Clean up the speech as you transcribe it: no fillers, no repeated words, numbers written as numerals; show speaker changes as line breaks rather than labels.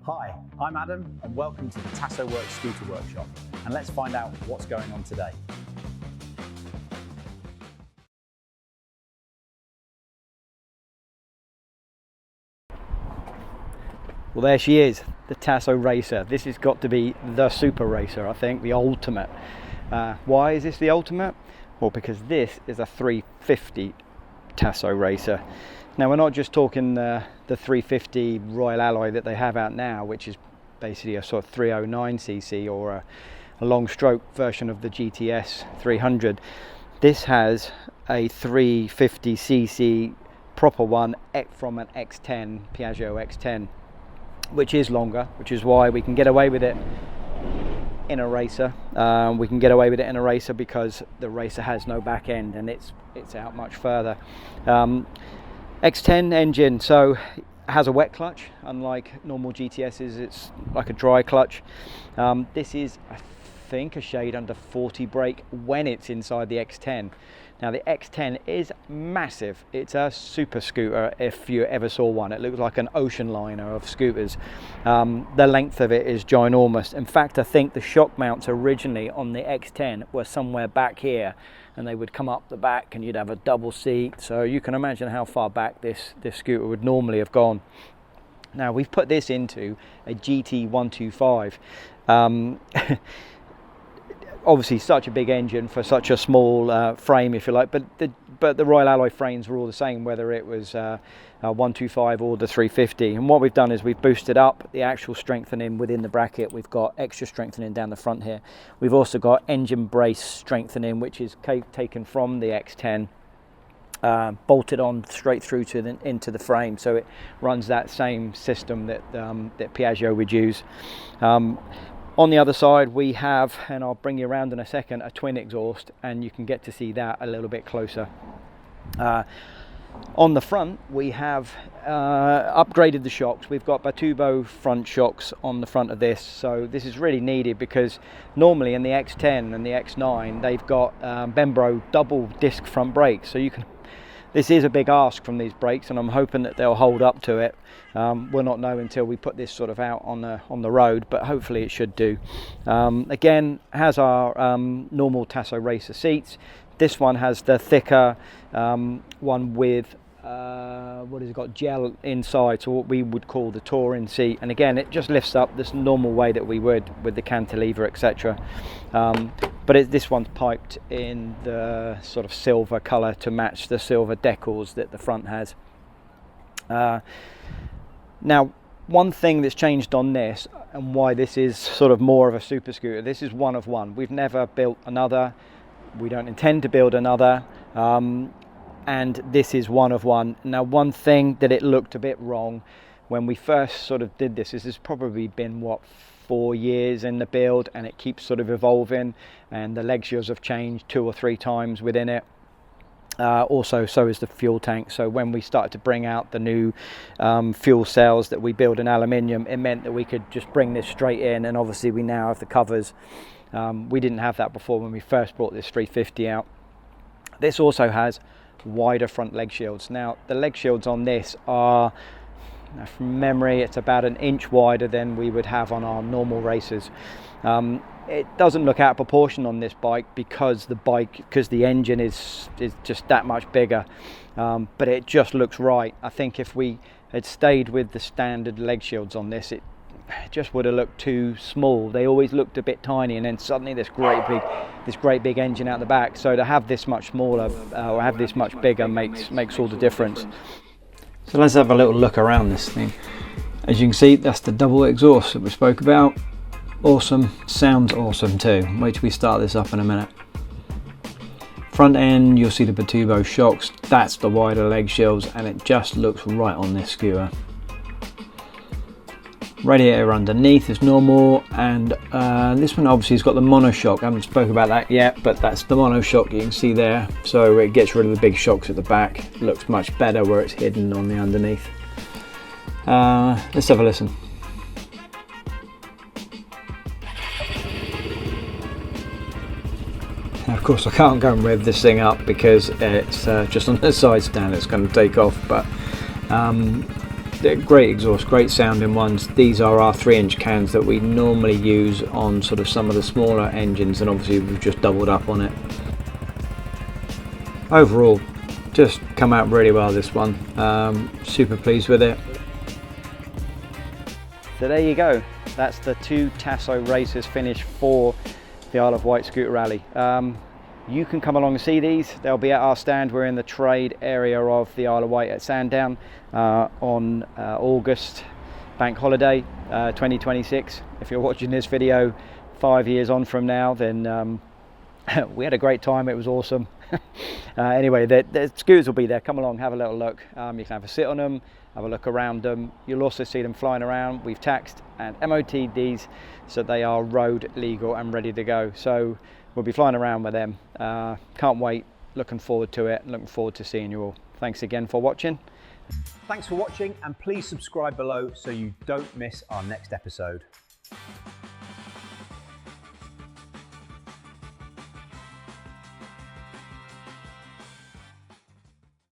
Hi, I'm Adam and welcome to the Tasso Works Scooter Workshop, and let's find out what's going on today.
Well, there she is, the Tasso Racer. This has got to be the super racer, I think, the ultimate. Why is this the ultimate? Well, because this is a 350 Tasso Racer. Now, we're not just talking the 350 Royal Alloy that they have out now, which is basically a sort of 309cc or a long stroke version of the GTS 300. This has a 350cc proper one from an X10, Piaggio X10, which is longer, which is why we can get away with it in a racer. We can get away with it in a racer because the racer has no back end and it's out much further. X10 engine, so it has a wet clutch, unlike normal GTS's. It's like a dry clutch. This is, I think, a shade under 40 brake when it's inside the X10. Now the X10 is massive. It's a super scooter if you ever saw one. It looks like an ocean liner of scooters. The length of it is ginormous. In fact, I think the shock mounts originally on the X10 were somewhere back here, and they would come up the back and you'd have a double seat. So you can imagine how far back this scooter would normally have gone. Now we've put this into a GT125. Obviously such a big engine for such a small frame, if you like, but the Royal Alloy frames were all the same, whether it was a 125 or the 350. And what we've done is we've boosted up the actual strengthening within the bracket. We've got extra strengthening down the front here. We've also got engine brace strengthening, which is taken from the X10, bolted on straight through to into the frame, so it runs that same system that Piaggio would use. On the other side we have, and I'll bring you around in a second, a twin exhaust, and you can get to see that a little bit closer. On the front we have upgraded the shocks. We've got Batubo front shocks on the front of this, so this is really needed because normally in the X10 and the X9 they've got Bembro double disc front brakes, so you can. This is a big ask from these brakes, and I'm hoping that they'll hold up to it. We'll not know until we put this sort of out on the road, but hopefully it should do. Again, has our normal Tasso Racer seats. This one has the thicker one with what has it got, gel inside, so what we would call the touring seat. And again, it just lifts up this normal way that we would with the cantilever, etc. But this one's piped in the sort of silver colour to match the silver decals that the front has. Now, one thing that's changed on this, and why this is sort of more of a super scooter, this is one of one. We've never built another. We don't intend to build another. And this is one of one. Now, one thing that it looked a bit wrong when we first sort of did this is it's probably been, what, 4 years in the build, and it keeps sort of evolving, and the leg shields have changed 2 or 3 times within it. Also, so is the fuel tank. So when we started to bring out the new fuel cells that we build in aluminium, it meant that we could just bring this straight in, and obviously we now have the covers. We didn't have that before when we first brought this 350 out. This also has wider front leg shields. Now the leg shields on this are, from memory, it's about 1 inch wider than we would have on our normal racers. It doesn't look out of proportion on this bike because the engine is just that much bigger, but it just looks right. I think if we had stayed with the standard leg shields on this, it just would have looked too small. They always looked a bit tiny, and then suddenly this great big engine out the back. So to have this much smaller or have this much bigger makes all the difference.
So let's have a little look around this thing. As you can see, that's the double exhaust that we spoke about. Awesome, sounds awesome too. Wait till we start this up in a minute. Front end, you'll see the Batubo shocks. That's the wider leg shields, and it just looks right on this scooter. Radiator underneath is normal, and this one obviously has got the monoshock. I haven't spoken about that yet, but that's the monoshock you can see there. So it gets rid of the big shocks at the back. It looks much better where it's hidden on the underneath. Let's have a listen. Now, of course, I can't go and rev this thing up because it's just on the side stand. It's going to take off, but they're great exhaust, great sounding ones. These are our 3-inch cans that we normally use on sort of some of the smaller engines, and obviously we've just doubled up on it. Overall, just come out really well, this one. Super pleased with it.
So there you go. That's the 2 Tasso Racers finished for the Isle of Wight Scooter Rally. You can come along and see these. They'll be at our stand. We're in the trade area of the Isle of Wight at Sandown on August bank holiday 2026. If you're watching this video 5 years on from now, then we had a great time. It was awesome. Anyway, the scooters will be there. Come along, have a little look. You can have a sit on them, have a look around them. You'll also see them flying around. We've taxed and MOT'd these, so they are road legal and ready to go. So we'll be flying around with them. Can't wait. Looking forward to it. Looking forward to seeing you all. Thanks again for watching.
Thanks for watching, and please subscribe below so you don't miss our next episode.